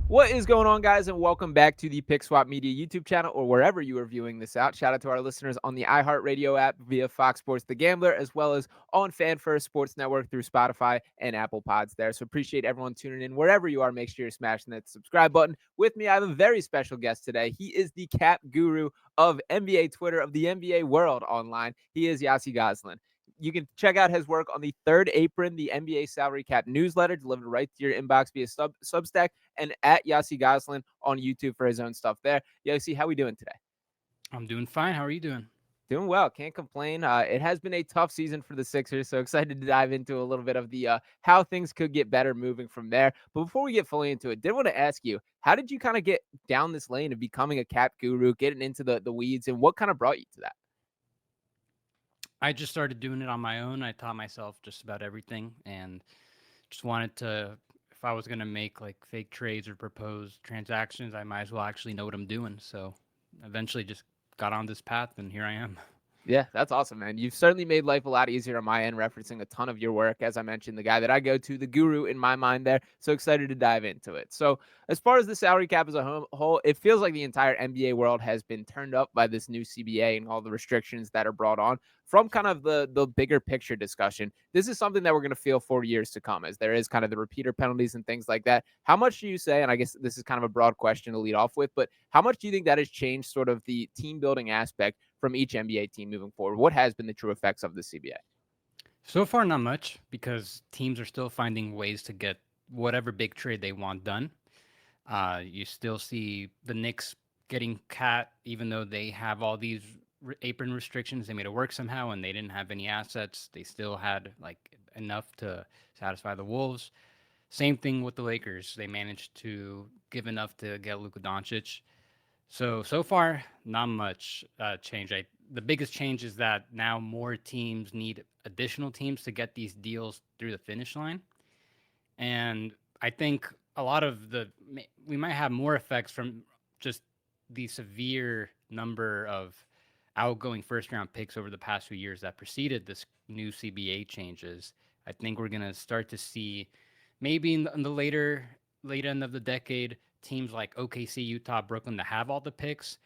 What is going on, guys, and welcome back to the Pick Swap Media YouTube channel or wherever you are viewing this out. Shout out to our listeners on the iHeartRadio app via Fox Sports The Gambler, as well as on Fan First Sports Network through Spotify and Apple Pods there. So appreciate everyone tuning in wherever you are. Make sure you're smashing that subscribe button. With me, I have a very special guest today. He is the cap guru of NBA Twitter, of the NBA world online. He is Yossi Gozlan. You can check out his work on the Third Apron, the NBA salary cap newsletter delivered right to your inbox via Substack, and at Yossi Gozlan on YouTube for his own stuff there. Yossi, how we doing today? I'm doing fine. How are you doing? Doing well, can't complain. It has been a tough season for the Sixers, so excited to dive into a little bit of the how things could get better moving from there. But before we get fully into it, did want to ask you, how did you kind of get down this lane of becoming a cap guru, getting into the weeds, and what kind of brought you to that? I just started doing it on my own. I taught myself just about everything and just wanted to, if I was going to make like fake trades or propose transactions, I might as well actually know what I'm doing. So eventually just got on this path and here I am. Yeah, that's awesome, man. You've certainly made life a lot easier on my end, referencing a ton of your work. As I mentioned, the guy that I go to, the guru in my mind there. So excited to dive into it. So, as far as the salary cap as a whole, it feels like the entire NBA world has been turned up by this new CBA and all the restrictions that are brought on. From kind of the bigger picture discussion, this is something that we're going to feel for years to come, as there is kind of the repeater penalties and things like that. How much do you say, and I guess this is kind of a broad question to lead off with, but how much do you think that has changed sort of the team building aspect from each NBA team moving forward? What has been the true effects of the CBA? So far, not much because teams are still finding ways to get whatever big trade they want done. You still see the Knicks getting cat, even though they have all these apron restrictions. They made it work somehow, and they didn't have any assets. They still had like enough to satisfy the Wolves. Same thing with the Lakers. They managed to give enough to get Luka Doncic. So far, not much change. The biggest change is that now more teams need additional teams to get these deals through the finish line. And I think a lot of we might have more effects from just the severe number of outgoing first round picks over the past few years that preceded this new CBA changes. I think we're gonna start to see maybe in the late end of the decade teams like OKC, Utah, Brooklyn that have all the picks.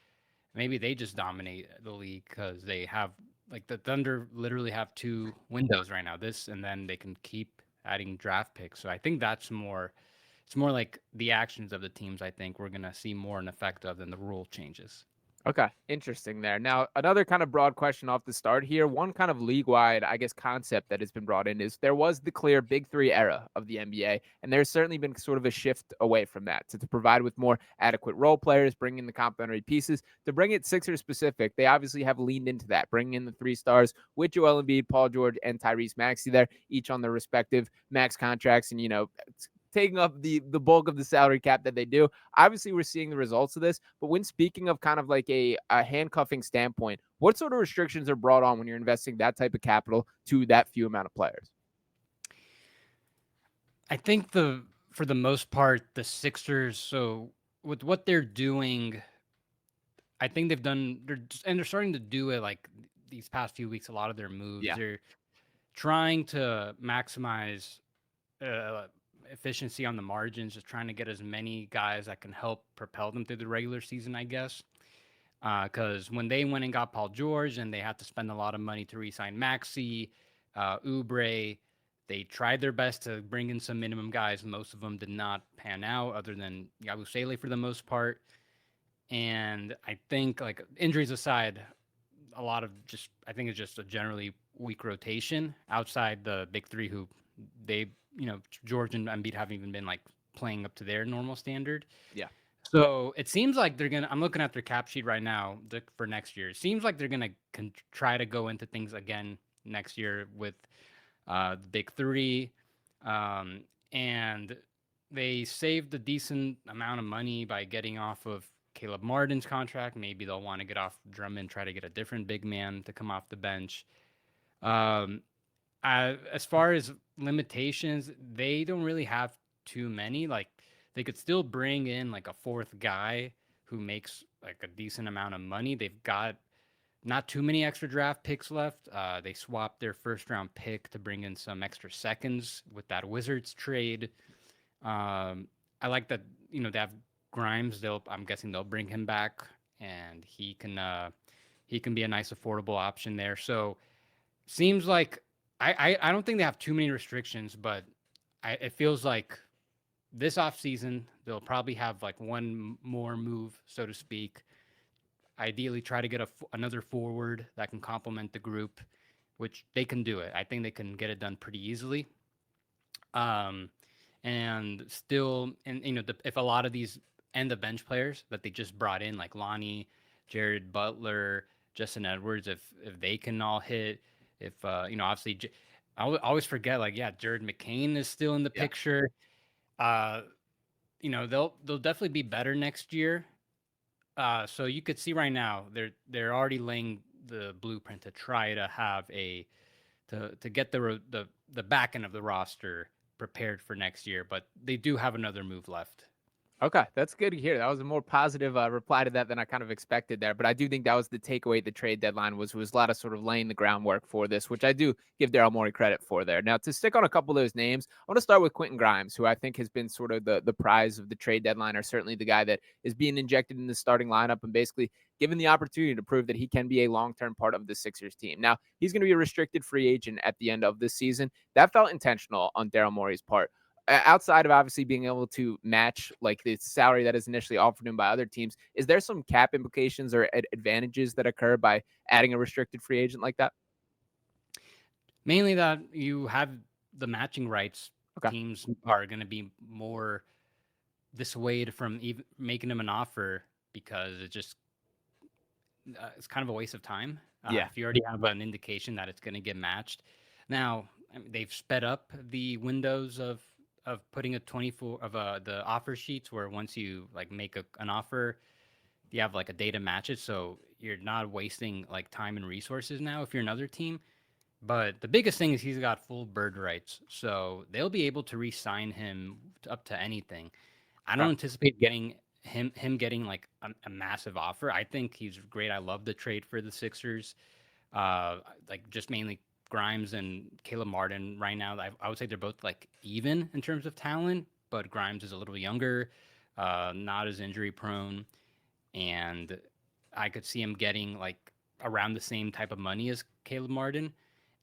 Maybe they just dominate the league because they have like the Thunder literally have two windows right now. This and then they can keep adding draft picks. So I think that's more. It's more like the actions of the teams. I think we're gonna see more an effect of than the rule changes. Okay, interesting there. Now, another kind of broad question off the start here. One kind of league wide, I guess, concept that has been brought in is there was the clear Big Three era of the NBA, and there's certainly been sort of a shift away from that to provide with more adequate role players, bring in the complementary pieces. To bring it Sixers specific, they obviously have leaned into that, bringing in the three stars with Joel Embiid, Paul George, and Tyrese Maxey there, each on their respective max contracts, and taking up the bulk of the salary cap that they do. Obviously, we're seeing the results of this. But when speaking of kind of like a handcuffing standpoint, what sort of restrictions are brought on when you're investing that type of capital to that few amount of players? I think the for the most part the Sixers. So with what they're doing, I think they're starting to do it like these past few weeks. A lot of their moves, Yeah. they're trying to maximize uh, efficiency on the margins, just trying to get as many guys that can help propel them through the regular season, I guess. Because when they went and got Paul George and they had to spend a lot of money to re-sign Maxi, Oubre, they tried their best to bring in some minimum guys. Most of them did not pan out, other than Yabusele for the most part. And I think, like injuries aside, a lot of just I think it's just a generally weak rotation outside the big three who they George and Embiid haven't even been like playing up to their normal standard. Yeah. So it seems like they're gonna. I'm looking at their cap sheet right now for next year. It seems like they're gonna try to go into things again next year with the big three, and they saved a decent amount of money by getting off of Caleb Martin's contract. Maybe they'll want to get off Drummond, try to get a different big man to come off the bench. Um, as far as limitations, they don't really have too many. Like they could still bring in like a fourth guy who makes like a decent amount of money. They've got not too many extra draft picks left. They swapped their first round pick to bring in some extra seconds with that Wizards trade. Um, I like that, they have Grimes. I'm guessing they'll bring him back, and he can be a nice affordable option there. So seems like I don't think they have too many restrictions, but it feels like this offseason they'll probably have like one more move, so to speak. Ideally, try to get another forward that can complement the group, which they can do it. I think they can get it done pretty easily. Um, and still, and if a lot of these and the bench players that they just brought in, like Lonnie, Jared Butler, Justin Edwards, if they can all hit, if obviously, always forget, like, yeah, Jared McCain is still in the Yeah. picture. Uh, they'll definitely be better next year. So you could see right now they're already laying the blueprint to try to have to get the back end of the roster prepared for next year, but they do have another move left. Okay, that's good to hear. That was a more positive reply to that than I kind of expected there. But I do think that was the takeaway at the trade deadline was a lot of sort of laying the groundwork for this, which I do give Daryl Morey credit for there. Now, to stick on a couple of those names, I want to start with Quentin Grimes, who I think has been sort of the prize of the trade deadline, or certainly the guy that is being injected in the starting lineup and basically given the opportunity to prove that he can be a long-term part of the Sixers team. Now, he's going to be a restricted free agent at the end of this season. That felt intentional on Daryl Morey's part outside of obviously being able to match like the salary that is initially offered him by other teams, is there some cap implications or advantages that occur by adding a restricted free agent like that? Mainly that you have the matching rights. Okay. Teams are going to be more dissuaded from even making him an offer because it's kind of a waste of time. Yeah. If you already have an indication that it's going to get matched. Now, I mean, they've sped up the windows of putting a 24 of the offer sheets, where once you like make an offer, you have like a day to match it, so you're not wasting like time and resources now if you're another team. But the biggest thing is he's got full bird rights, so they'll be able to re-sign him up to anything. I don't Okay. anticipate getting him getting like a massive offer. I think he's great. I love the trade for the Sixers. Like just mainly Grimes and Caleb Martin right now. I would say they're both like even in terms of talent, but Grimes is a little younger, not as injury prone, and I could see him getting like around the same type of money as Caleb Martin.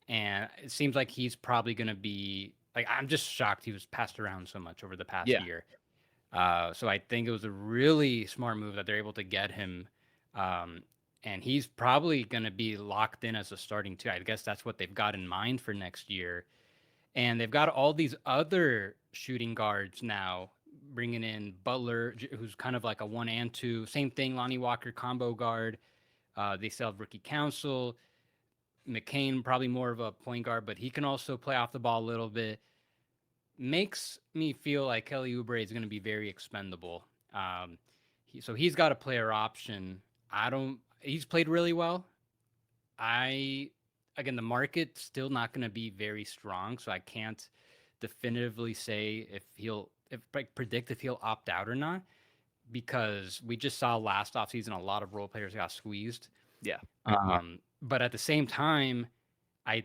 And it seems like he's probably going to be like, I'm just shocked he was passed around so much over the past Yeah. year. So I think it was a really smart move that they're able to get him. Um, and he's probably going to be locked in as a starting two. I guess that's what they've got in mind for next year. And they've got all these other shooting guards now, bringing in Butler, who's kind of like a one and two. Same thing, Lonnie Walker combo guard. They still have Ricky Council. McCain, probably more of a point guard, but he can also play off the ball a little bit. Makes me feel like Kelly Oubre is going to be very expendable. So he's got a player option. I don't. He's played really well. I Again, the market's still not going to be very strong, so I can't definitively say if like predict if he'll opt out or not, because we just saw last offseason a lot of role players got squeezed. Yeah. But at the same time, I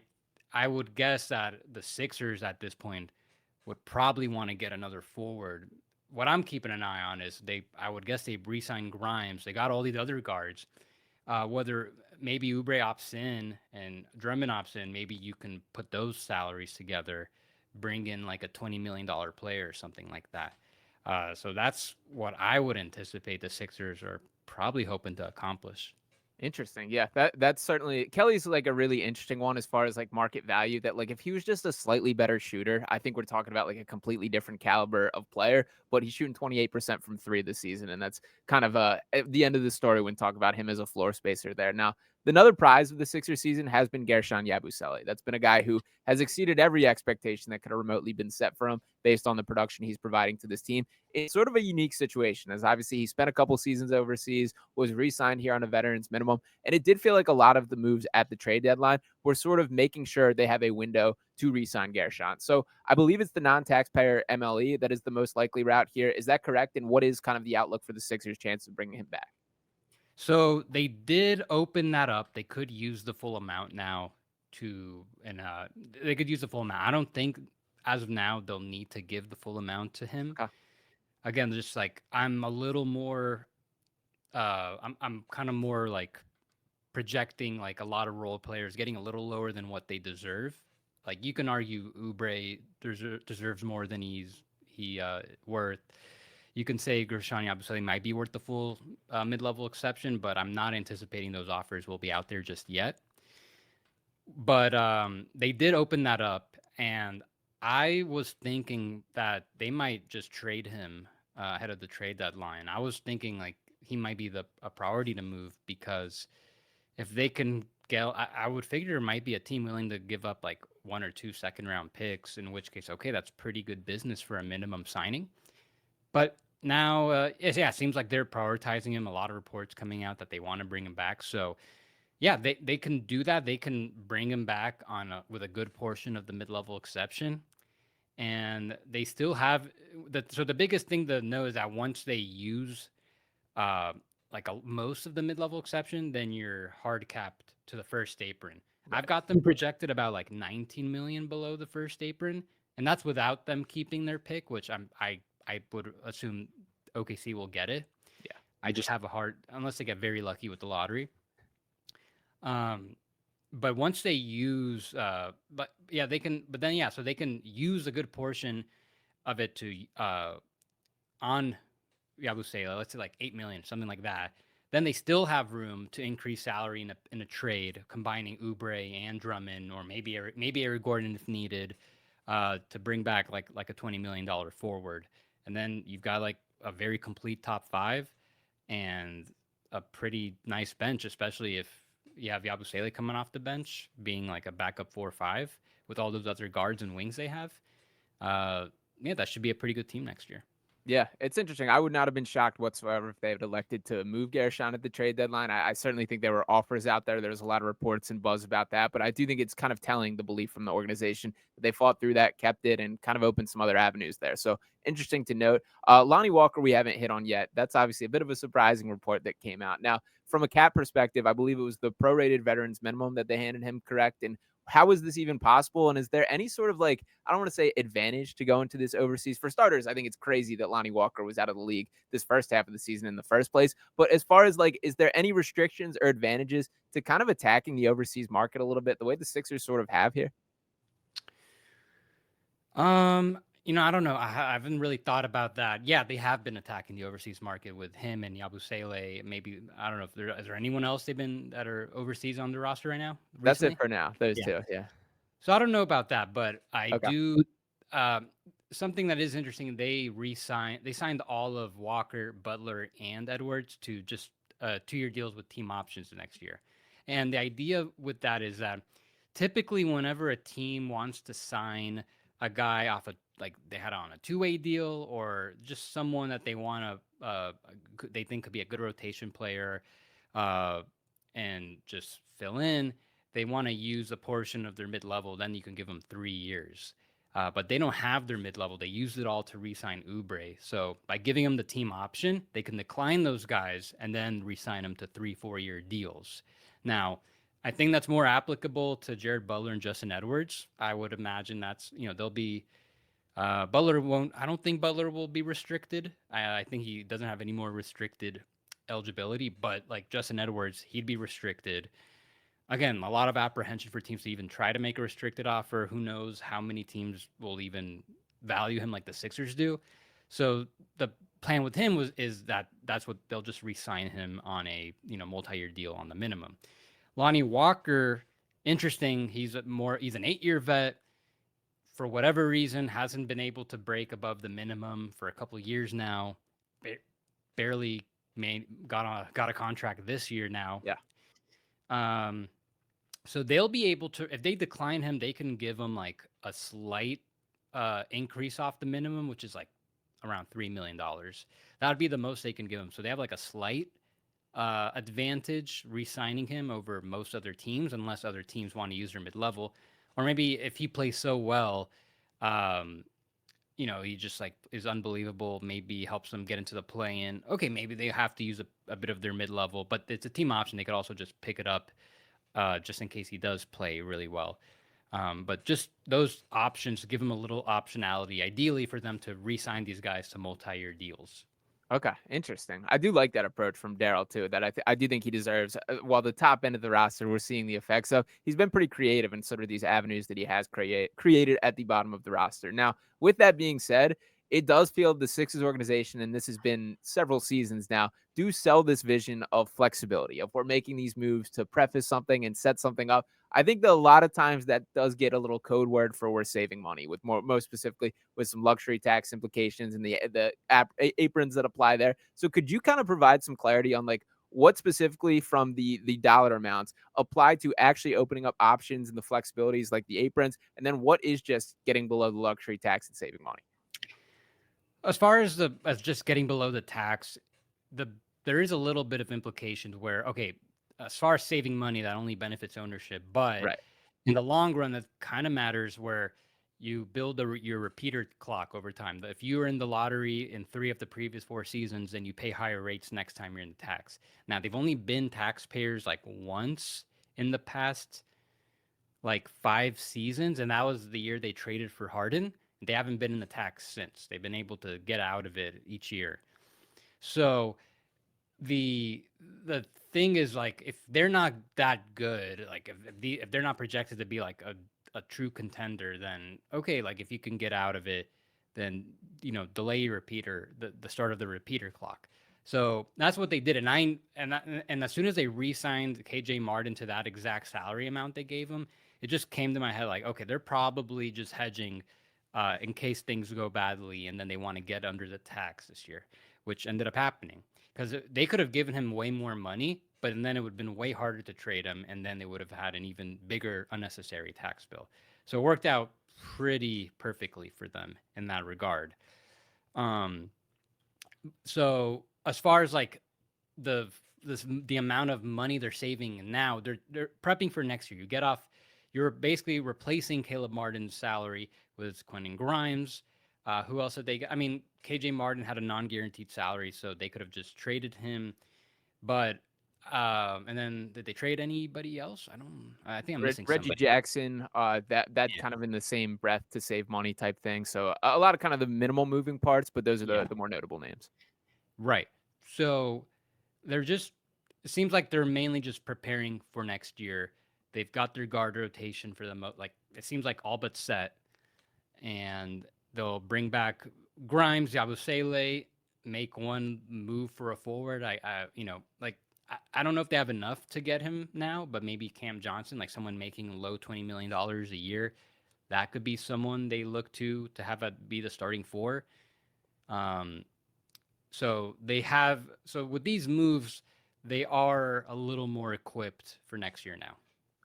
I would guess that the Sixers at this point would probably want to get another forward. What I'm keeping an eye on is I would guess they re-signed Grimes. They got all these other guards. Whether maybe Oubre opts in and Drummond opts in, maybe you can put those salaries together, bring in like a $20 million player or something like that. So that's what I would anticipate the Sixers are probably hoping to accomplish. Interesting. Yeah, that's certainly Kelly's like a really interesting one as far as like market value. That like if he was just a slightly better shooter, I think we're talking about like a completely different caliber of player. But he's shooting 28% from three this season, and that's kind of at the end of the story when talk about him as a floor spacer there. Now, another prize of the Sixers season has been Guerschon Yabusele. That's been a guy who has exceeded every expectation that could have remotely been set for him based on the production he's providing to this team. It's sort of a unique situation, as obviously he spent a couple seasons overseas, was re-signed here on a veterans minimum, and it did feel like a lot of the moves at the trade deadline were sort of making sure they have a window to re-sign Guerschon. So I believe it's the non-taxpayer MLE that is the most likely route here. Is that correct? And what is kind of the outlook for the Sixers' chance of bringing him back? So they did open that up. They could use the full amount now they could use the full amount. I don't think as of now they'll need to give the full amount to him. Okay. again, just like I'm a little more, I'm kind of more like projecting like a lot of role players getting a little lower than what they deserve. Like you can argue Ubre deserves more than he worth. You can say Guerschon Yabusele might be worth the full mid-level exception, but I'm not anticipating those offers will be out there just yet. But they did open that up, and I was thinking that they might just trade him ahead of the trade deadline. I was thinking like he might be a priority to move because if they can get, I would figure there might be a team willing to give up like 1 or 2 second round picks. In which case, okay, that's pretty good business for a minimum signing. But now, yeah, it seems like they're prioritizing him. A lot of reports coming out that they want to bring him back. So yeah, they can do that. They can bring him back with a good portion of the mid level exception, and they still have the. So the biggest thing to know is that once they use uh most of the mid level exception, then you're hard capped to the first apron. I've Right. got them projected about like 19 million below the first apron, and that's without them keeping their pick, which I would assume OKC will get it. Yeah. I just have a hard unless they get very lucky with the lottery. Um, but once they use, but yeah, they can. But then yeah, so they can use a good portion of it to on Yabusele, let's say like 8 million, something like that. Then they still have room to increase salary in a trade, combining Oubre and Drummond, or maybe Eric Gordon if needed, to bring back like a $20 million forward. And then you've got like a very complete top five and a pretty nice bench, especially if you have Yabusele coming off the bench, being like a backup 4 or 5 with all those other guards and wings they have. Uh, yeah, that should be a pretty good team next year. Yeah, it's interesting. I would not have been shocked whatsoever if they had elected to move Guerschon at the trade deadline. I certainly think there were offers out there. There's a lot of reports and buzz about that, but I do think it's kind of telling the belief from the organization that they fought through that, kept it, and kind of opened some other avenues there. So interesting to note. Lonnie Walker, we haven't hit on yet. That's obviously a bit of a surprising report that came out. Now, from a cap perspective, I believe it was the prorated veterans minimum that they handed him, correct? And how is this even possible? And is there any sort of like, I don't want to say advantage to go into this overseas? For starters, I think it's crazy that Lonnie Walker was out of the league this first half of the season in the first place. But as far as like, is there any restrictions or advantages to kind of attacking the overseas market a little bit the way the Sixers sort of have here? I don't know. I haven't really thought about that. Yeah, they have been attacking the overseas market with him and Yabusele. Maybe I don't know if is there anyone else they've been that are overseas on the roster right now That's it recently? for now. Those Yeah. two. Yeah. So I don't know about that, but I Okay. do. Um, Something that is interesting. They signed all of Walker, Butler, and Edwards to just 2 year deals with team options the next year. And the idea with that is that typically, whenever a team wants to sign a guy off a like they had on a 2 way deal or just someone that they want to they think could be a good rotation player, uh, and just fill in, they want to use a portion of their mid level. Then you can give them 3 years. But they don't have their mid level. They used it all to re sign Oubre. So by giving them the team option, they can decline those guys and then re sign them to 3 4 year deals. Now, I think that's more applicable to Jared Butler and Justin Edwards. I would imagine they'll be Butler won't. I don't think Butler will be restricted. I think he doesn't have any more restricted eligibility. But like Justin Edwards, he'd be restricted. Again, a lot of apprehension for teams to even try to make a restricted offer. Who knows how many teams will even value him like the Sixers do? So the plan with him is that that's what they'll just re-sign him on a multi-year deal on the minimum. Lonnie Walker, interesting. He's an 8 year vet. For whatever reason, hasn't been able to break above the minimum for a couple of years now. Barely got a contract this year now. Yeah. Um, so they'll be able to, if they decline him, they can give him like a slight increase off the minimum, which is like around $3 million. That would be the most they can give him. So they have like a slight advantage re-signing him over most other teams, unless other teams want to use their mid-level, or maybe if he plays so well, um, he just like is unbelievable. Maybe helps them get into the play-in. Okay, maybe they have to use a bit of their mid-level, but it's a team option. They could also just pick it up just in case he does play really well. But just those options give them a little optionality, ideally for them to re-sign these guys to multi-year deals. Okay, interesting. I do like that approach from Daryl too. That I do think he deserves. While the top end of the roster, we're seeing the effects of. He's been pretty creative in sort of these avenues that he has created at the bottom of the roster. Now, with that being said, it does feel the Sixers organization, and this has been several seasons now, do sell this vision of flexibility. Of we're making these moves to preface something and set something up. I think that a lot of times that does get a little code word for we're saving money, with most specifically with some luxury tax implications and aprons that apply there. So could you kind of provide some clarity on like what specifically from the dollar amounts apply to actually opening up options and the flexibilities like the aprons, and then what is just getting below the luxury tax and saving money? As far as just getting below the tax, the there is a little bit of implications where, okay, as far as saving money, that only benefits ownership, but Right. in the long run, that kind of matters where you build your repeater clock over time. If you were in the lottery in 3 of the previous 4 seasons, then you pay higher rates next time you're in the tax. Now, they've only been taxpayers like once in the past like 5 seasons, and that was the year they traded for Harden. They haven't been in the tax since. They've been able to get out of it each year. So the the thing is, like, if they're not that good, like if they're not projected to be like a true contender, then okay, like if you can get out of it, then delay your repeater, the start of the repeater clock. So that's what they did, and as soon as they re-signed KJ Martin to that exact salary amount they gave him, it just came to my head like, okay, they're probably just hedging in case things go badly, and then they want to get under the tax this year, which ended up happening because they could have given him way more money, but then it would have been way harder to trade him, and then they would have had an even bigger unnecessary tax bill. So it worked out pretty perfectly for them in that regard. Um, so as far as like the the amount of money they're saving now, they're prepping for next year. You're basically replacing Caleb Martin's salary with Quentin Grimes. Who else did they get? I mean, KJ Martin had a non-guaranteed salary, so they could have just traded him. But and then did they trade anybody else? I don't. I think I'm missing Reggie somebody. Jackson, that Yeah. kind of in the same breath to save money type thing. So a lot of kind of the minimal moving parts, but those are Yeah. the more notable names. Right. So they're just. It seems like they're mainly just preparing for next year. They've got their guard rotation for them. Like it seems like all but set, and they'll bring back Grimes, Yabusele, make one move for a forward. I don't know if they have enough to get him now, but maybe Cam Johnson, like someone making low $20 million a year, that could be someone they look to have it be the starting four. Um, so with these moves, they are a little more equipped for next year now.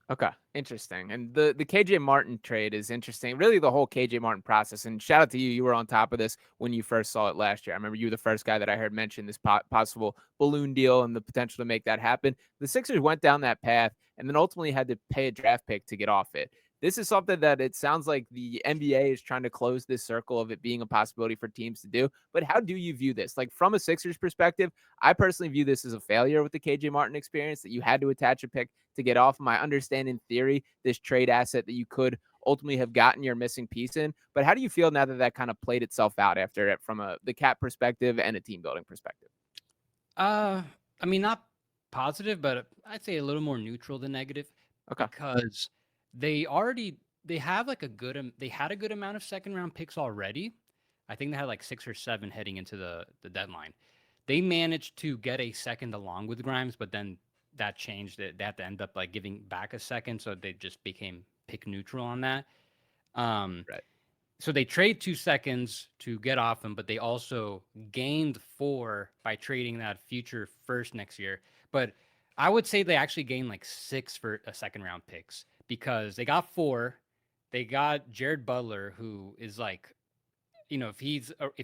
Okay, interesting. And the KJ Martin trade is interesting. Really, the whole KJ Martin process. And shout out to you. You were on top of this when you first saw it last year. I remember you were the first guy that I heard mention this possible balloon deal and the potential to make that happen. The Sixers went down that path and then ultimately had to pay a draft pick to get off it. This is something that it sounds like the NBA is trying to close this circle of it being a possibility for teams to do. But how do you view this? Like from a Sixers perspective, I personally view this as a failure with the KJ Martin experience that you had to attach a pick to get off. My understand in theory, this trade asset that you could ultimately have gotten your missing piece in. But how do you feel now that that kind of played itself out after it from the cap perspective and a team building perspective? Uh, I mean, not positive, but I'd say a little more neutral than negative Okay. because they have like they had a good amount of second round picks already. I think they had like 6 or 7 heading into the deadline. They managed to get a second along with Grimes, but then that changed. They had to end up like giving back a second, so they just became pick neutral on that. Um, Right. so they trade 2 seconds to get off him, but they also gained 4 by trading that future first next year. But I would say they actually gained like 6 for a second round picks because they got 4. They got Jared Butler, who is like, if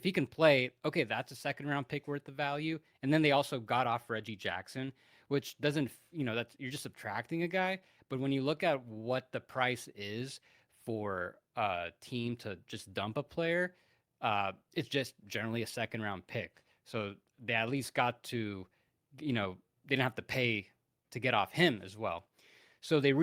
he can play, okay, that's a second round pick worth of value. And then they also got off Reggie Jackson, which doesn't, that's you're just subtracting a guy. But when you look at what the price is for a team to just dump a player, it's just generally a second round pick. So they at least got to, they didn't have to pay to get off him as well. So they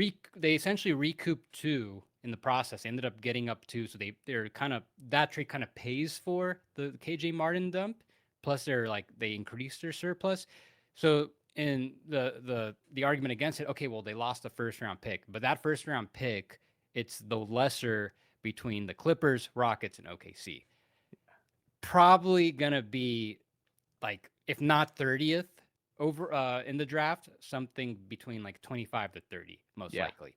essentially recouped 2 in the process. They ended up getting up to, so they're kind of, that trade kind of pays for the KJ Martin dump. Plus they increased their surplus. So in the argument against it, okay, well they lost the first round pick, but that first round pick, it's the lesser between the Clippers, Rockets, and OKC. Probably gonna be like, if not 30th over in the draft, something between like 25 to 30, most Yeah. likely.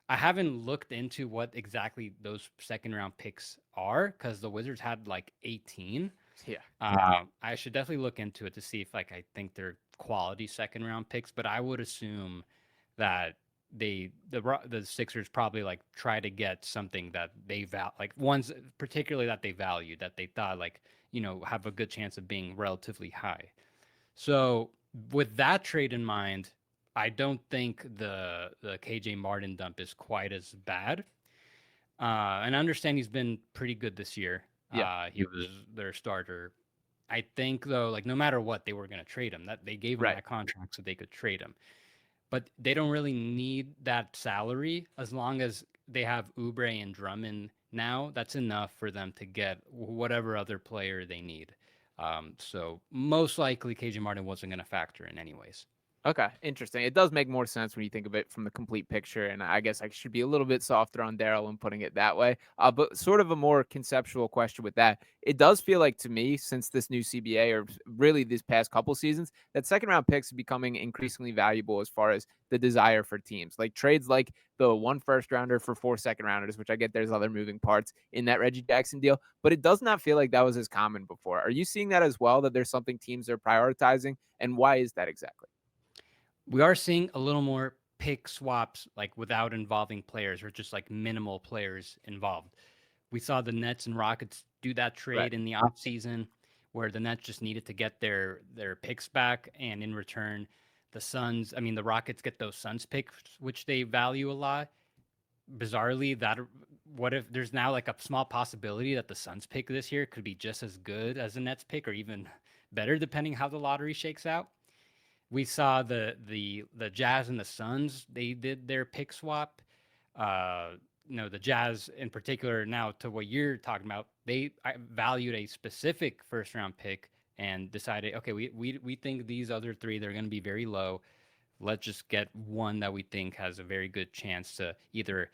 I haven't looked into what exactly those second round picks are because the Wizards had like 18. Yeah. I should definitely look into it to see if I think they're quality second round picks, but I would assume that the Sixers probably like try to get something that they like ones particularly that they value, that they thought like, have a good chance of being relatively high. So with that trade in mind, I don't think the KJ Martin dump is quite as bad. And I understand he's been pretty good this year. Yeah. He was their starter. I think though, like no matter what, they were going to trade him. That they gave him Right. that contract so they could trade him. But they don't really need that salary as long as they have Oubre and Drummond now. That's enough for them to get whatever other player they need. So most likely, KJ Martin wasn't going to factor in anyways. Okay, interesting. It does make more sense when you think of it from the complete picture, and I guess I should be a little bit softer on Daryl when putting it that way. But sort of a more conceptual question with that, it does feel like to me, since this new CBA or really these past couple seasons, that second round picks are becoming increasingly valuable as far as the desire for teams. Like trades like the 1 first rounder for 4 second rounders, which I get there's other moving parts in that Reggie Jackson deal, but it does not feel like that was as common before. Are you seeing that as well? That there's something teams are prioritizing, and why is that exactly? We are seeing a little more pick swaps, like without involving players or just like minimal players involved. We saw the Nets and Rockets do that Right. trade in the offseason where the Nets just needed to get their picks back, and in return, the Rockets get those Suns picks, which they value a lot. Bizarrely, that what if there's now like a small possibility that the Suns pick this year could be just as good as the Nets pick or even better, depending how the lottery shakes out. We saw the Jazz and the Suns. They did their pick swap. Uh, the Jazz in particular. Now to what you're talking about, they valued a specific first round pick and decided, okay, we think these other three they're going to be very low. Let's just get one that we think has a very good chance to either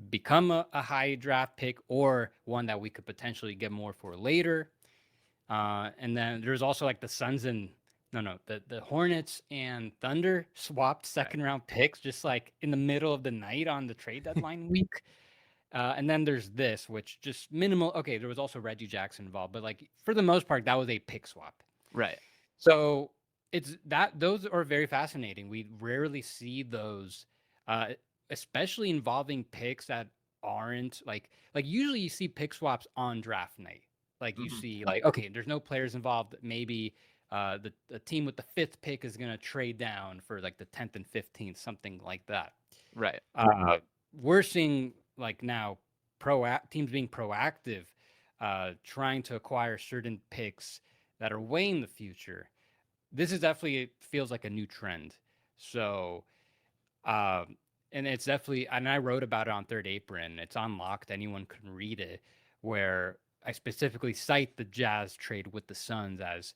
become a high draft pick or one that we could potentially get more for later. And then there's also like the Suns and the Hornets and Thunder swapped Right. second round picks just like in the middle of the night on the trade deadline week. And then there's this, which just minimal. Okay, there was also Reggie Jackson involved, but like for the most part, that was a pick swap. Right. So it's that those are very fascinating. We rarely see those, uh, especially involving picks that aren't like usually you see pick swaps on draft night. Like you Mhm. see like okay, there's no players involved. Maybe the team with the fifth pick is gonna trade down for like the 10th and 15th, something like that. Right. We're seeing like now teams being proactive, trying to acquire certain picks that are way in the future. This is definitely it feels like a new trend. So, and it's definitely, and I wrote about it on Third Apron. It's unlocked; anyone can read it. Where I specifically cite the Jazz trade with the Suns as,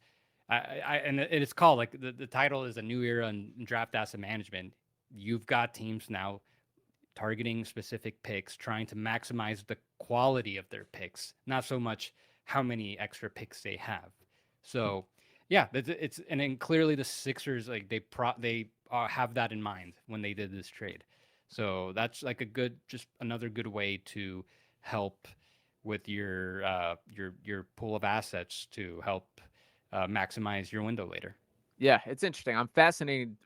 and it's called like the title is a new era in draft asset management. You've got teams now targeting specific picks, trying to maximize the quality of their picks, not so much how many extra picks they have. So, yeah, it's and then clearly the Sixers like they have that in mind when they did this trade. So that's like just another good way to help with your pool of assets to help maximize your window later. Yeah, it's interesting. I'm fascinated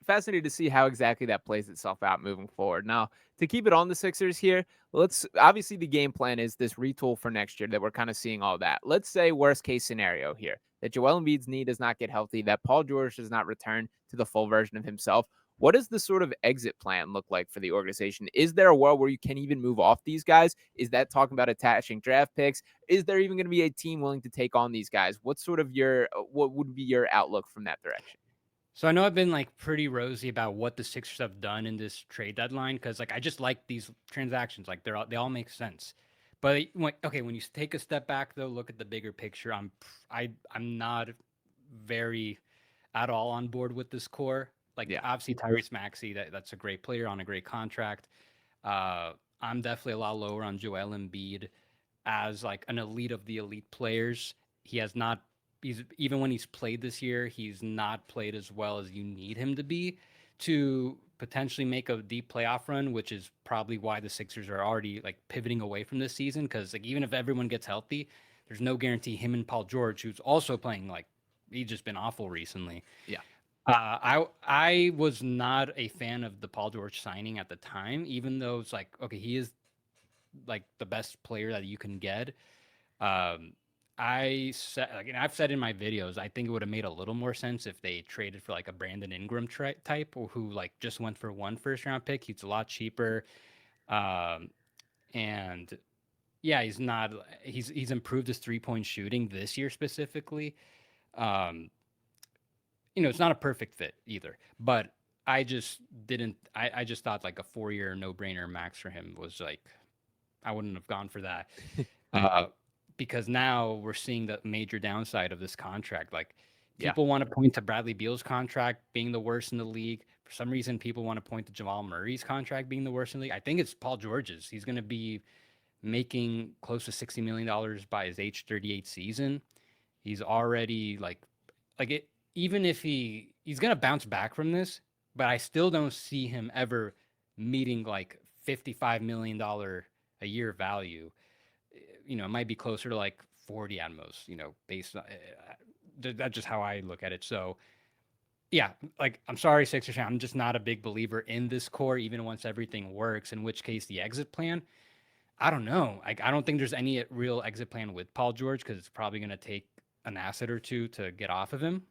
to see how exactly that plays itself out moving forward. Now, to keep it on the Sixers here, let's obviously the game plan is this retool for next year that we're kind of seeing all that. Let's say worst case scenario here that Joel Embiid's knee does not get healthy, that Paul George does not return to the full version of himself. What does the sort of exit plan look like for the organization? Is there a world where you can even move off these guys? Is that talking about attaching draft picks? Is there even going to be a team willing to take on these guys? What's sort of what would be your outlook from that direction? So I know I've been like pretty rosy about what the Sixers have done in this trade deadline because like I just like these transactions. Like they all make sense. But when you take a step back though, look at the bigger picture. I'm not very at all on board with this core. Like Yeah. obviously Tyrese Maxey, that's a great player on a great contract. Uh, I'm definitely a lot lower on Joel Embiid as like an elite of the elite players. He has not. He's even when he's played this year, he's not played as well as you need him to be to potentially make a deep playoff run, which is probably why the Sixers are already like pivoting away from this season. Because like even if everyone gets healthy, there's no guarantee him and Paul George, who's also playing like he's just been awful recently. Yeah. I was not a fan of the Paul George signing at the time, even though it's like okay, he is like the best player that you can get. Um, I said, like, and I've said in my videos, I think it would have made a little more sense if they traded for like a Brandon Ingram type, or who like just went for one first round pick. He's a lot cheaper, um, and yeah, he's improved his 3-point shooting this year specifically. Um, it's not a perfect fit either, but I just didn't. I just thought like a 4-year no brainer max for him was like I wouldn't have gone for that. Uh, because now we're seeing the major downside of this contract. Like Yeah. people want to point to Bradley Beal's contract being the worst in the league. For some reason, people want to point to Jamal Murray's contract being the worst in the league. I think it's Paul George's. He's going to be making close to $60 million by his age 38 season. He's already like it. Even if he's going to bounce back from this, but I still don't see him ever meeting like $55 million a year value. It might be closer to like 40 at most, based on that's just how I look at it. So, yeah, like I'm sorry, Sixers fan, I'm just not a big believer in this core, even once everything works, in which case the exit plan, I don't know. Like, I don't think there's any real exit plan with Paul George because it's probably going to take an asset or two to get off of him.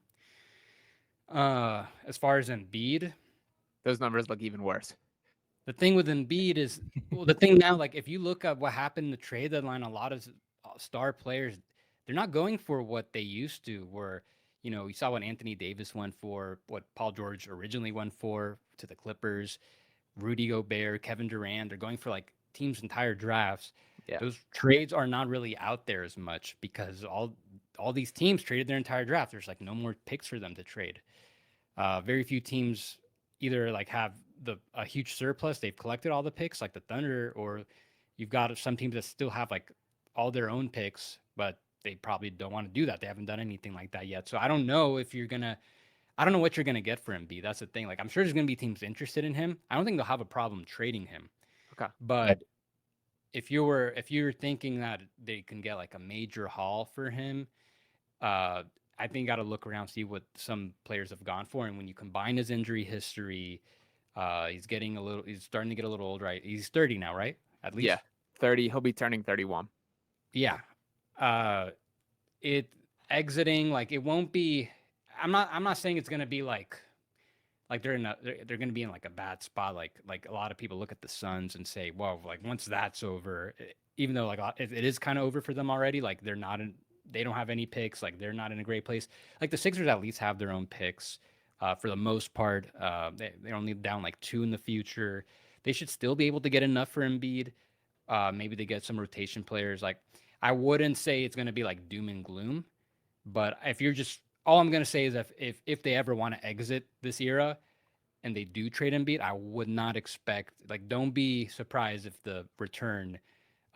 As far as Embiid, Those numbers look even worse. the thing with Embiid is, well, the thing now, like if you look at what happened in the trade deadline, a lot of star players, they're not going for what they used to. Where you saw what Anthony Davis went for, what Paul George originally went for to the Clippers, Rudy Gobert, Kevin Durant. They're going for like teams' entire drafts. Yeah. Those trades are not really out there as much because all these teams traded their entire draft. There's like no more picks for them to trade. Very few teams either like have a huge surplus. They've collected all the picks, like the Thunder, or you've got some teams that still have like all their own picks, but they probably don't want to do that. They haven't done anything like that yet. So I don't know if you're gonna. I don't know what you're gonna get for Embiid. That's the thing. Like I'm sure there's gonna be teams interested in him. I don't think they'll have a problem trading him. Okay. But if you're thinking that they can get like a major haul for him, uh, I think you got to look around, see what some players have gone for, and when you combine his injury history, he's starting to get a little old, right? He's 30 now, right? At Yeah. least. 30. He'll be turning 31. Yeah. Uh, it exiting like it won't be. I'm not saying it's gonna be like they're gonna be in like a bad spot. Like a lot of people look at the Suns and say, well, like once that's over, even though like it is kind of over for them already. Like they don't have any picks. Like they're not in a great place. Like the Sixers at least have their own picks for the most part. They're only down like 2 in the future. They should still be able to get enough for Embiid. Maybe they get some rotation players. Like I wouldn't say it's gonna be like doom and gloom, but if you're just all I'm gonna say is if they ever want to exit this era and they do trade Embiid, I would not expect like don't be surprised if the return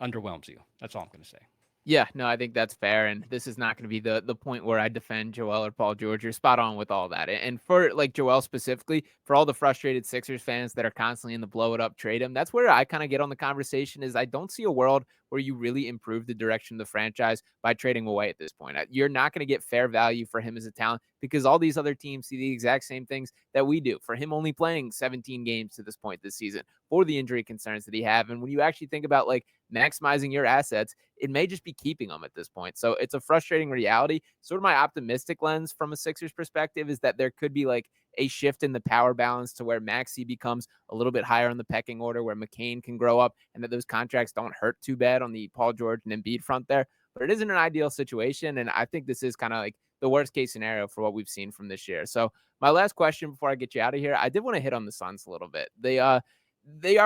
underwhelms you. That's all I'm gonna say. Yeah, no, I think that's fair, and this is not going to be the point where I defend Joel or Paul George. You're spot on with all that, and for like Joel specifically, for all the frustrated Sixers fans that are constantly in the blow it up, trade him. That's where I kind of get on the conversation. Is I don't see a world where you really improve the direction of the franchise by trading away at this point. You're not going to get fair value for him as a talent because all these other teams see the exact same things that we do. For him only playing 17 games to this point this season, for the injury concerns that he have, and when you actually think about like maximizing your assets, it may just be keeping them at this point. So it's a frustrating reality. Sort of my optimistic lens from a Sixers perspective is that there could be like a shift in the power balance to where Maxey becomes a little bit higher on the pecking order, where McCain can grow up, and that those contracts don't hurt too bad on the Paul George and Embiid front there. but it isn't an ideal situation. And I think this is kind of like the worst case scenario for what we've seen from this year. So my last question before I get you out of here, I did want to hit on the Suns a little bit. They are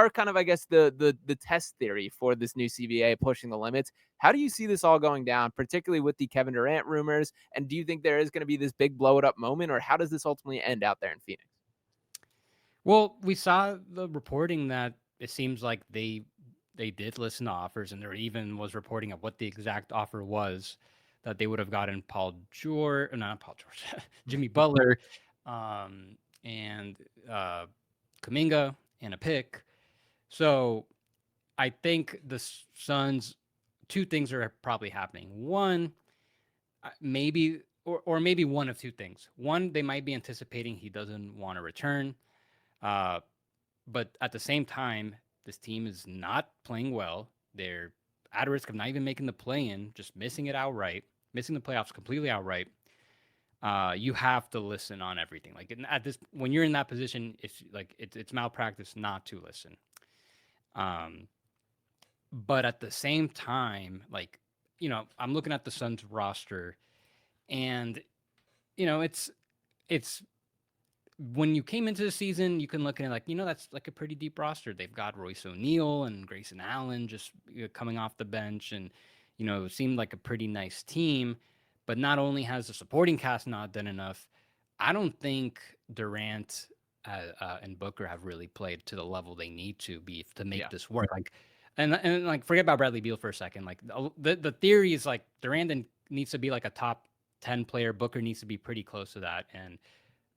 kind of, I guess, the test theory for this new CBA pushing the limits. How do you see this all going down, particularly with the Kevin Durant rumors? And do you think there is going to be this big blow it up moment, or how does this ultimately end out there in Phoenix? Well, we saw the reporting that it seems like they did listen to offers, and there even was reporting of what the exact offer was that they would have gotten not Paul George, Jimmy Butler, and uh, Kaminga and a pick. So I think the Suns, two things are probably happening. One, maybe, or maybe one of two things. One, they might be anticipating he doesn't want to return. Uh, but at the same time, this team is not playing well. They're at risk of not even making the play-in, just missing it outright, missing the playoffs completely outright. You have to listen on everything. Like at this, when you're in that position, it's malpractice not to listen. Um, but at the same time, I'm looking at the Suns roster, and it's when you came into the season, you can look at it like, that's like a pretty deep roster. They've got Royce O'Neal and Grayson Allen just coming off the bench. And, it seemed like a pretty nice team. But not only has the supporting cast not done enough, I don't think Durant and Booker have really played to the level they need to be to make this work. Like, and like, forget about Bradley Beal for a second. Like, the theory is like Durant needs to be like a top 10 player. Booker needs to be pretty close to that. And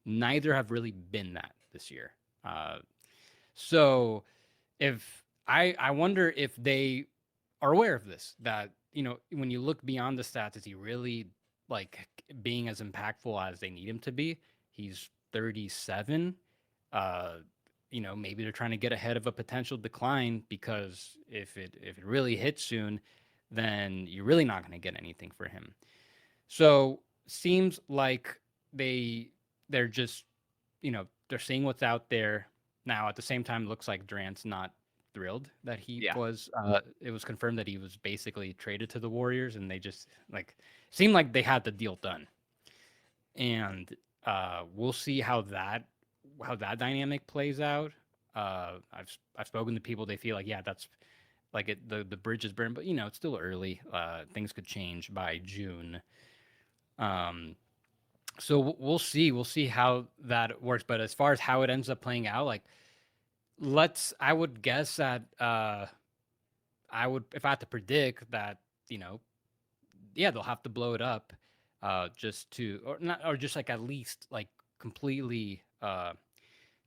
neither have really been that this year. So if I wonder if they are aware of this, that, when you look beyond the stats, is he really like being as impactful as they need him to be? He's 37. Maybe they're trying to get ahead of a potential decline, because if it really hits soon, then you're really not going to get anything for him. So seems like they're just, they're seeing what's out there. Now, at the same time, it looks like Durant's not thrilled that he was, it was confirmed that he was basically traded to the Warriors, and they just seemed like they had the deal done. And we'll see how that dynamic plays out. I've spoken to people, they feel like, yeah, that's like the bridge is burned, but it's still early. Things could change by June. So we'll see. We'll see how that works. But as far as how it ends up playing out, like, I would guess that if I had to predict that, they'll have to blow it up, just to, or not, or just like at least like completely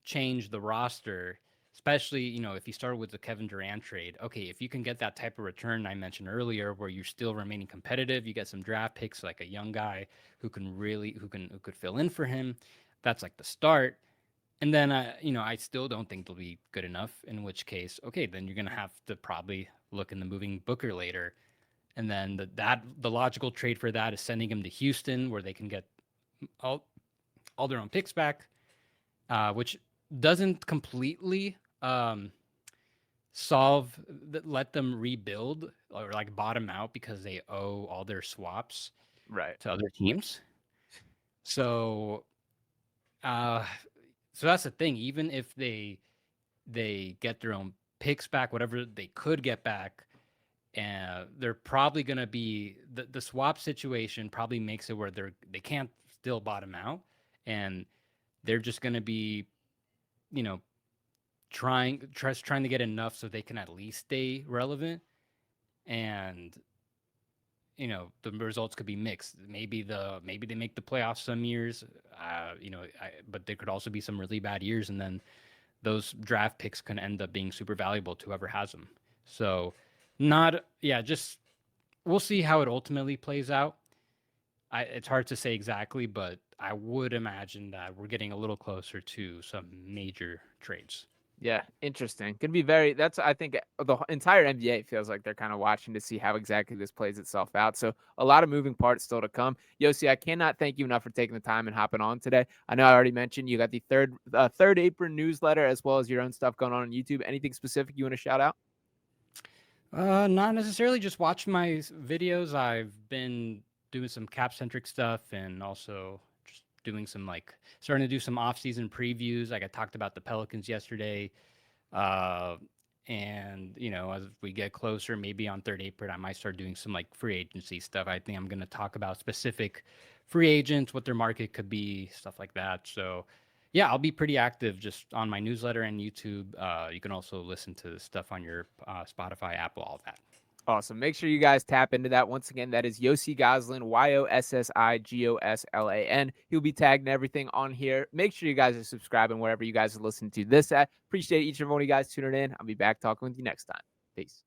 change the roster. Especially, if you start with the Kevin Durant trade, okay, if you can get that type of return I mentioned earlier, where you're still remaining competitive, you get some draft picks, like a young guy who could fill in for him. That's like the start. And then, I still don't think they'll be good enough. In which case, okay, then you're gonna have to probably look into moving Booker later. And then the logical trade for that is sending him to Houston, where they can get all their own picks back, which doesn't completely let them rebuild or like bottom out, because they owe all their swaps to other teams. So that's the thing. Even if they get their own picks back, whatever they could get back, they're probably going to be the swap situation probably makes it where they can't still bottom out, and they're just going to be, trying to get enough so they can at least stay relevant. And the results could be mixed. Maybe they make the playoffs some years, but there could also be some really bad years, and then those draft picks can end up being super valuable to whoever has them. So just we'll see how it ultimately plays out. It's hard to say exactly, but I would imagine that we're getting a little closer to some major trades. Yeah, interesting. Could be I think the entire NBA feels like they're kind of watching to see how exactly this plays itself out. So a lot of moving parts still to come. Yossi, I cannot thank you enough for taking the time and hopping on today. I know I already mentioned you got the third apron newsletter, as well as your own stuff going on YouTube. Anything specific you want to shout out? Not necessarily just watch my videos. I've been doing some cap centric stuff and also just doing some like starting to do some off season previews. Like I talked about the Pelicans yesterday. Uh, and as we get closer, maybe on third apron, I might start doing some like free agency stuff. I think I'm going to talk about specific free agents, what their market could be, stuff like that. So, yeah, I'll be pretty active just on my newsletter and YouTube. You can also listen to stuff on your Spotify, Apple, all that. Awesome. Make sure you guys tap into that. Once again, that is Yossi Gozlan, YossiGoslan. He'll be tagging everything on here. Make sure you guys are subscribing wherever you guys are listening to this at. Appreciate each and every one of you guys tuning in. I'll be back talking with you next time. Peace.